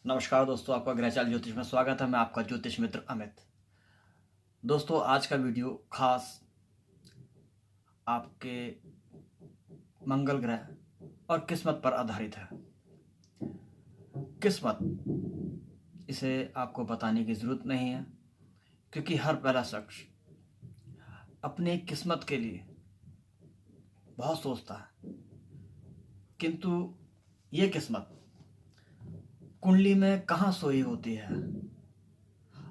नमस्कार दोस्तों, आपका ग्रहचाल ज्योतिष में स्वागत है। मैं आपका ज्योतिष मित्र अमित। दोस्तों, आज का वीडियो खास आपके मंगल ग्रह और किस्मत पर आधारित है। किस्मत, इसे आपको बताने की ज़रूरत नहीं है, क्योंकि हर पहला शख्स अपनी किस्मत के लिए बहुत सोचता है। किंतु ये किस्मत कुंडली में कहाँ सोई होती है?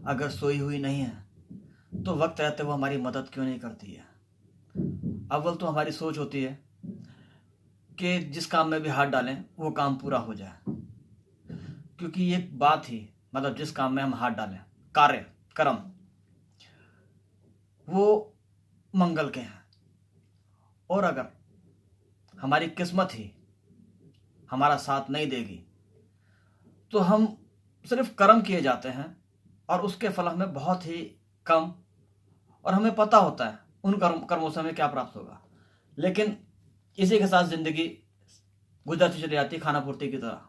अगर सोई हुई नहीं है तो वक्त रहते वो हमारी मदद क्यों नहीं करती है? अव्वल तो हमारी सोच होती है कि जिस काम में भी हाथ डालें वो काम पूरा हो जाए, क्योंकि ये बात ही मतलब जिस काम में हम हाथ डालें, कार्य कर्म, वो मंगल के हैं। और अगर हमारी किस्मत ही हमारा साथ नहीं देगी तो हम सिर्फ कर्म किए जाते हैं और उसके फल हमें बहुत ही कम, और हमें पता होता है उन कर्मों से हमें क्या प्राप्त होगा, लेकिन इसी के साथ जिंदगी गुजरती चली जाती है खाना पूर्ति की तरह।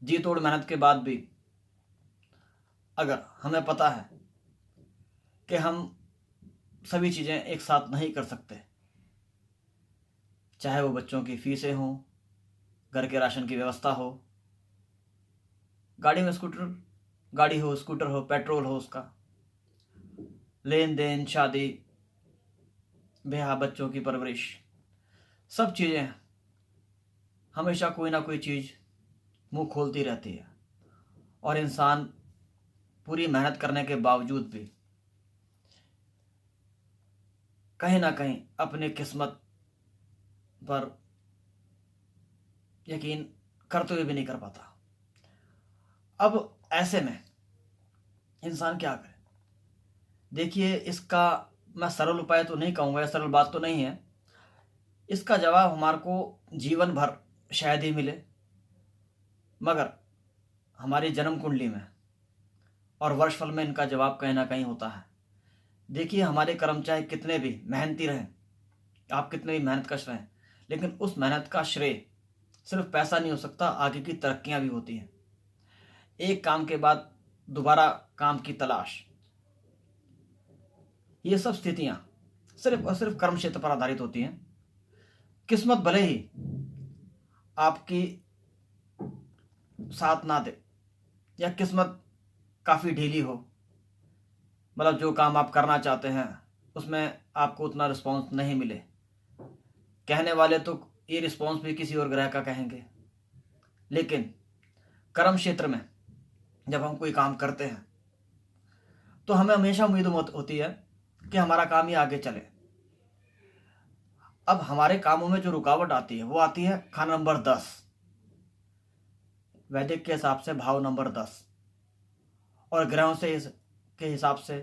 जी तोड़ मेहनत के बाद भी अगर हमें पता है कि हम सभी चीज़ें एक साथ नहीं कर सकते, चाहे वो बच्चों की फीसें हों, घर के राशन की व्यवस्था हो, गाड़ी हो, स्कूटर हो, पेट्रोल हो, उसका लेन देन, शादी ब्याह, बच्चों की परवरिश, सब चीज़ें हमेशा कोई ना कोई चीज़ मुंह खोलती रहती है। और इंसान पूरी मेहनत करने के बावजूद भी कहीं ना कहीं अपनी किस्मत पर यकीन करते हुए भी नहीं कर पाता। अब ऐसे में इंसान क्या करे? देखिए, इसका मैं सरल उपाय तो नहीं कहूँगा, सरल बात तो नहीं है। इसका जवाब हमारे को जीवन भर शायद ही मिले, मगर हमारी जन्म कुंडली में और वर्षफल में इनका जवाब कहीं ना कहीं होता है। देखिए, हमारे कर्म चाहे कितने भी मेहनती रहें, आप कितने भी मेहनत रहें, लेकिन उस मेहनत का श्रेय सिर्फ पैसा नहीं हो सकता, आगे की तरक्कियां भी होती हैं। एक काम के बाद दोबारा काम की तलाश, ये सब स्थितियां सिर्फ और सिर्फ कर्म क्षेत्र पर आधारित होती हैं। किस्मत भले ही आपकी साथ ना दे, या किस्मत काफ़ी ढीली हो, मतलब जो काम आप करना चाहते हैं उसमें आपको उतना रिस्पॉन्स नहीं मिले, कहने वाले तो ये रिस्पॉन्स भी किसी और ग्रह का कहेंगे, लेकिन कर्म क्षेत्र में जब हम कोई काम करते हैं तो हमें हमेशा उम्मीद होती है कि हमारा काम ही आगे चले। अब हमारे कामों में जो रुकावट आती है वो आती है खाना नंबर 10, वैदिक के हिसाब से भाव नंबर 10, और ग्रहों से के हिसाब से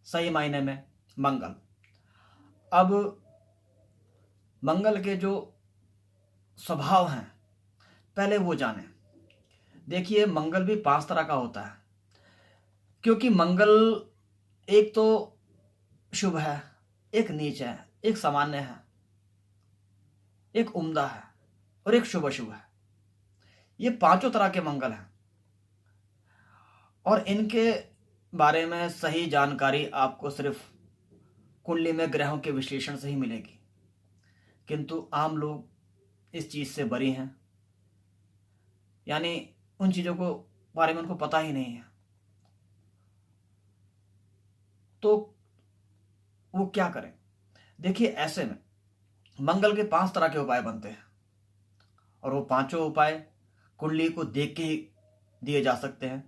सही मायने में मंगल। अब मंगल के जो स्वभाव हैं पहले वो जाने। देखिए, मंगल भी 5 तरह का होता है, क्योंकि मंगल एक तो शुभ है, एक नीच है, एक सामान्य है, एक उम्दा है और एक शुभ अशुभ है। ये 5 तरह के मंगल हैं, और इनके बारे में सही जानकारी आपको सिर्फ कुंडली में ग्रहों के विश्लेषण से ही मिलेगी। किंतु आम लोग इस चीज़ से बरी हैं, यानी उन चीज़ों को बारे में उनको पता ही नहीं है। तो वो क्या करें? देखिए, ऐसे में मंगल के 5 तरह के उपाय बनते हैं, और वो 5 उपाय कुंडली को देख के ही दिए जा सकते हैं।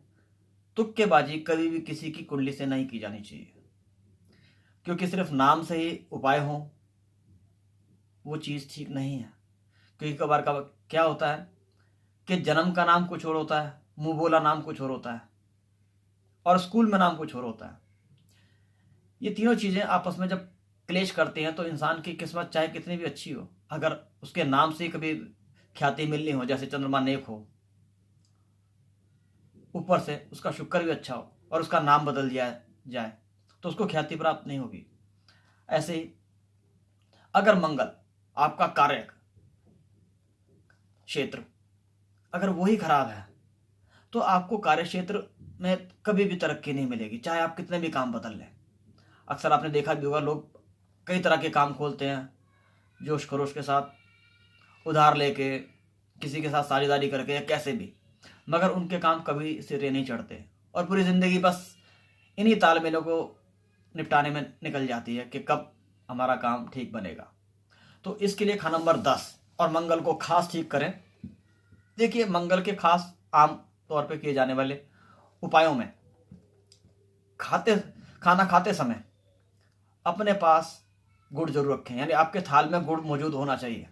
तुक्केबाजी कभी भी किसी की कुंडली से नहीं की जानी चाहिए, क्योंकि सिर्फ नाम से ही उपाय हो वो चीज़ ठीक नहीं है। क्योंकि कभार कभार क्या होता है कि जन्म का नाम कुछ और होता है, मुंह बोला नाम कुछ और होता है, और स्कूल में नाम कुछ और होता है। ये तीनों चीज़ें आपस में जब क्लेश करती हैं तो इंसान की किस्मत चाहे कितनी भी अच्छी हो, अगर उसके नाम से कभी ख्याति मिलनी हो, जैसे चंद्रमा नेक हो, ऊपर से उसका शुक्र भी अच्छा हो और उसका नाम बदल जाए तो उसको ख्याति प्राप्त नहीं होगी। ऐसे ही अगर मंगल आपका कार्य क्षेत्र अगर वही खराब है तो आपको कार्यक्षेत्र में कभी भी तरक्की नहीं मिलेगी, चाहे आप कितने भी काम बदल लें। अक्सर आपने देखा भी होगा, लोग कई तरह के काम खोलते हैं, जोश खरोश के साथ, उधार लेके, किसी के साथ साझेदारी करके, या कैसे भी, मगर उनके काम कभी सिरे नहीं चढ़ते और पूरी ज़िंदगी बस इन्हीं तालमेलों को निपटाने में निकल जाती है कि कब हमारा काम ठीक बनेगा। तो इसके लिए खाना नंबर 10, और मंगल को खास ठीक करें। देखिए, मंगल के खास आम तौर पे किए जाने वाले उपायों में, खाना खाते समय अपने पास गुड़ जरूर रखें, यानी आपके थाल में गुड़ मौजूद होना चाहिए।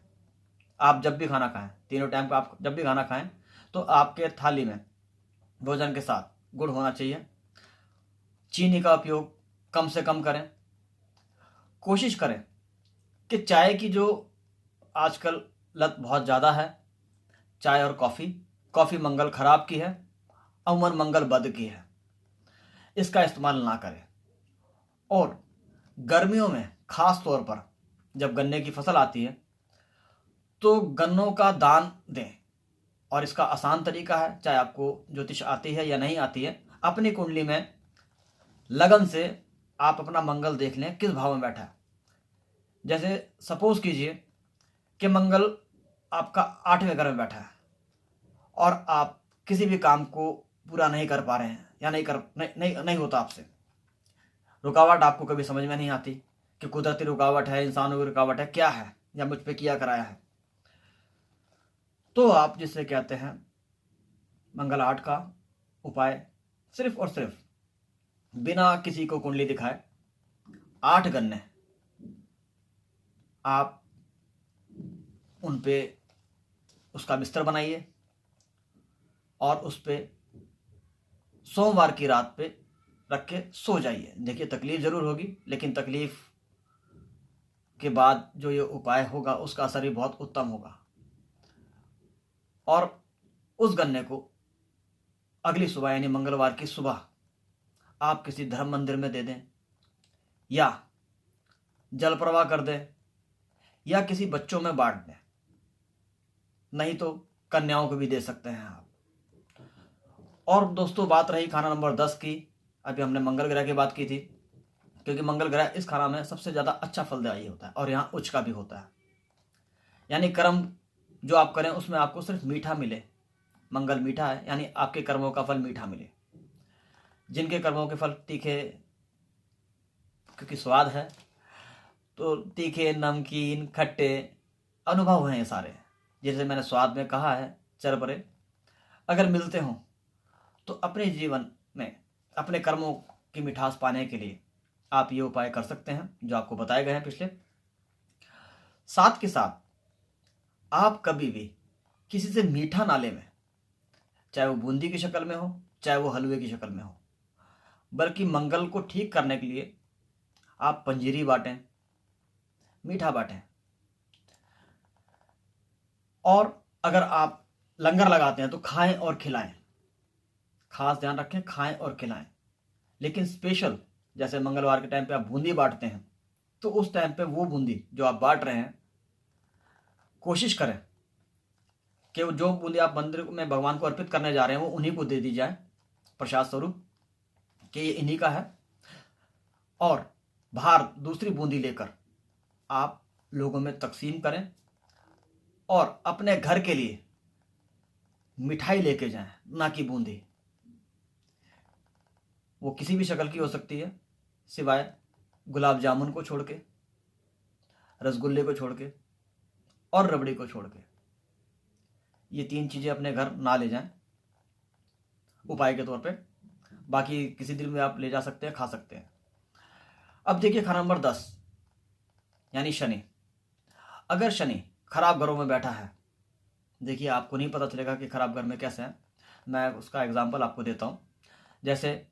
आप जब भी खाना खाएं, तीनों टाइम का आप जब भी खाना खाएं, तो आपके थाली में भोजन के साथ गुड़ होना चाहिए। चीनी का उपयोग कम से कम करें। कोशिश करें कि चाय की जो आजकल लत बहुत ज़्यादा है, चाय और कॉफ़ी मंगल खराब की है, अमूमन मंगल बद की है, इसका इस्तेमाल ना करें। और गर्मियों में खास तौर पर जब गन्ने की फसल आती है तो गन्नों का दान दें। और इसका आसान तरीका है, चाहे आपको ज्योतिष आती है या नहीं आती है, अपनी कुंडली में लगन से आप अपना मंगल देख लें किस भाव में बैठा है। जैसे सपोज कीजिए कि मंगल आपका 8वें घर में बैठा है और आप किसी भी काम को पूरा नहीं कर पा रहे हैं, या नहीं होता आपसे, रुकावट आपको कभी समझ में नहीं आती कि कुदरती रुकावट है, इंसानों की रुकावट है, क्या है, या मुझ पे किया कराया है, तो आप जिससे कहते हैं मंगल 8 का उपाय, सिर्फ और सिर्फ बिना किसी को कुंडली दिखाए 8 गन्ने आप उन पे उसका बिस्तर बनाइए और उस पे सोमवार की रात पे रख के सो जाइए। देखिए, तकलीफ जरूर होगी, लेकिन तकलीफ के बाद जो ये उपाय होगा उसका असर भी बहुत उत्तम होगा। और उस गन्ने को अगली सुबह, यानी मंगलवार की सुबह, आप किसी धर्म मंदिर में दे दें, या जल प्रवाह कर दें, या किसी बच्चों में बांट दें, नहीं तो कन्याओं को भी दे सकते हैं आप। और दोस्तों, बात रही खाना नंबर 10 की, अभी हमने मंगल ग्रह की बात की थी, क्योंकि मंगल ग्रह इस खाना में सबसे ज़्यादा अच्छा फलदायी होता है और यहाँ उच्च का भी होता है, यानी कर्म जो आप करें उसमें आपको सिर्फ मीठा मिले। मंगल मीठा है, यानी आपके कर्मों का फल मीठा मिले। जिनके कर्मों के फल तीखे, क्योंकि स्वाद है तो तीखे, नमकीन, खट्टे अनुभव हैं ये सारे, जैसे मैंने स्वाद में कहा है, चरबरे अगर मिलते हों तो अपने जीवन में अपने कर्मों की मिठास पाने के लिए आप ये उपाय कर सकते हैं जो आपको बताए गए हैं पिछले। साथ के साथ आप कभी भी किसी से मीठा ना लें, चाहे वो बूंदी की शक्ल में हो, चाहे वो हलवे की शक्ल में हो, बल्कि मंगल को ठीक करने के लिए आप पंजीरी बांटें, मीठा बांटें। और अगर आप लंगर लगाते हैं तो खाएं और खिलाएं, खास ध्यान रखें, खाएं और खिलाएं। लेकिन स्पेशल, जैसे मंगलवार के टाइम पे आप बूंदी बांटते हैं, तो उस टाइम पे वो बूंदी जो आप बांट रहे हैं, कोशिश करें कि जो बूंदी आप मंदिर में भगवान को अर्पित करने जा रहे हैं वो उन्हीं को दे दी जाए प्रसाद स्वरूप, कि ये इन्हीं का है। और बाहर दूसरी बूंदी लेकर आप लोगों में तकसीम करें और अपने घर के लिए मिठाई लेके जाएं, ना कि बूंदी। वो किसी भी शक्ल की हो सकती है, सिवाय गुलाब जामुन को छोड़ के, रसगुल्ले को छोड़ के और रबड़ी को छोड़ के। ये 3 चीज़ें अपने घर ना ले जाएं उपाय के तौर पे। बाकी किसी दिन में आप ले जा सकते हैं, खा सकते हैं। अब देखिए खाना नंबर 10, यानी शनि। अगर शनि खराब घरों में बैठा है, देखिए आपको नहीं पता चलेगा कि खराब घर में कैसे है। मैं उसका एग्जांपल आपको देता हूँ। जैसे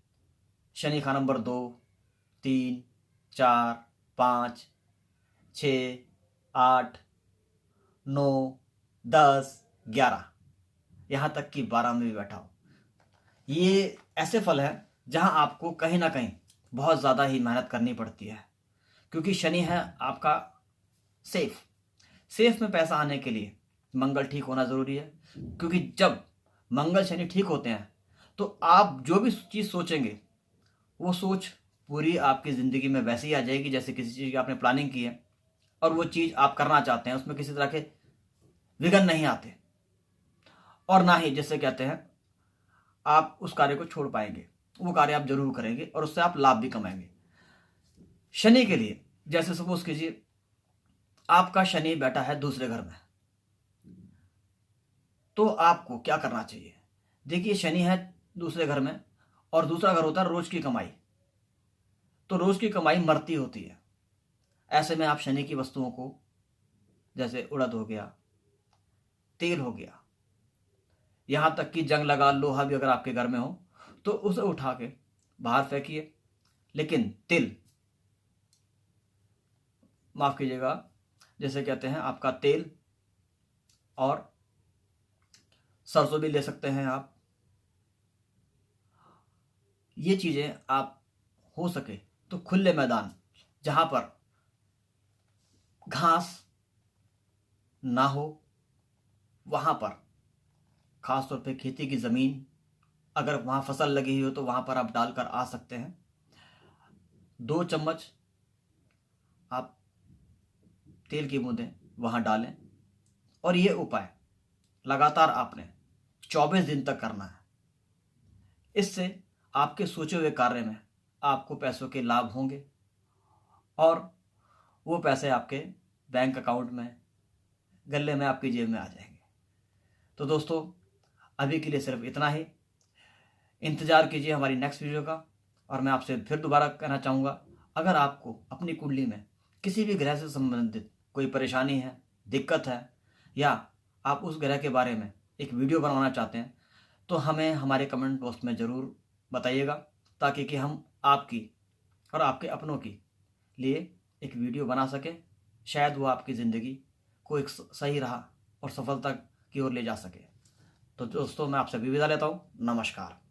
शनि खाना नंबर 2, 3, 4, 5, 6, 8, 9, 10, 11, यहाँ तक कि 12 में भी बैठा हो, ये ऐसे फल है जहाँ आपको कहीं ना कहीं बहुत ज़्यादा ही मेहनत करनी पड़ती है, क्योंकि शनि है आपका सेफ में पैसा आने के लिए मंगल ठीक होना ज़रूरी है। क्योंकि जब मंगल शनि ठीक होते हैं तो आप जो भी चीज़ सोचेंगे वो सोच पूरी आपकी ज़िंदगी में वैसे ही आ जाएगी जैसे किसी चीज़ की आपने प्लानिंग की है और वो चीज़ आप करना चाहते हैं, उसमें किसी तरह के विघ्न नहीं आते और ना ही जिससे कहते हैं आप उस कार्य को छोड़ पाएंगे। वो कार्य आप जरूर करेंगे और उससे आप लाभ भी कमाएंगे। शनि के लिए जैसे सपोज कीजिए आपका शनि बैठा है दूसरे घर में, तो आपको क्या करना चाहिए? देखिए शनि है दूसरे घर में और दूसरा घर होता है रोज की कमाई, तो रोज की कमाई मरती होती है। ऐसे में आप शनि की वस्तुओं को जैसे उड़द हो गया, तेल हो गया, यहां तक कि जंग लगा लोहा भी अगर आपके घर में हो तो उसे उठा के बाहर फेंकिए। लेकिन तिल, माफ कीजिएगा, जैसे कहते हैं आपका तेल और सरसों भी ले सकते हैं आप। ये चीजें आप हो सके तो खुले मैदान जहां पर घास ना हो वहां पर, खासतौर पे खेती की जमीन अगर वहां फसल लगी हुई हो तो वहां पर आप डालकर आ सकते हैं। 2 चम्मच आप तेल की बूंदें वहां डालें और ये उपाय लगातार आपने 24 दिन तक करना है। इससे आपके सोचे हुए कार्य में आपको पैसों के लाभ होंगे और वो पैसे आपके बैंक अकाउंट में, गले में, आपकी जेब में आ जाएंगे। तो दोस्तों अभी के लिए सिर्फ इतना ही। इंतज़ार कीजिए हमारी नेक्स्ट वीडियो का। और मैं आपसे फिर दोबारा कहना चाहूँगा, अगर आपको अपनी कुंडली में किसी भी ग्रह से संबंधित कोई परेशानी है, दिक्कत है, या आप उस ग्रह के बारे में एक वीडियो बनवाना चाहते हैं तो हमें हमारे कमेंट बॉक्स में ज़रूर बताइएगा, ताकि कि हम आपकी और आपके अपनों की लिए एक वीडियो बना सकें। शायद वो आपकी ज़िंदगी को एक सही राह और सफलता की ओर ले जा सके। तो दोस्तों मैं आपसे विदा लेता हूँ। नमस्कार।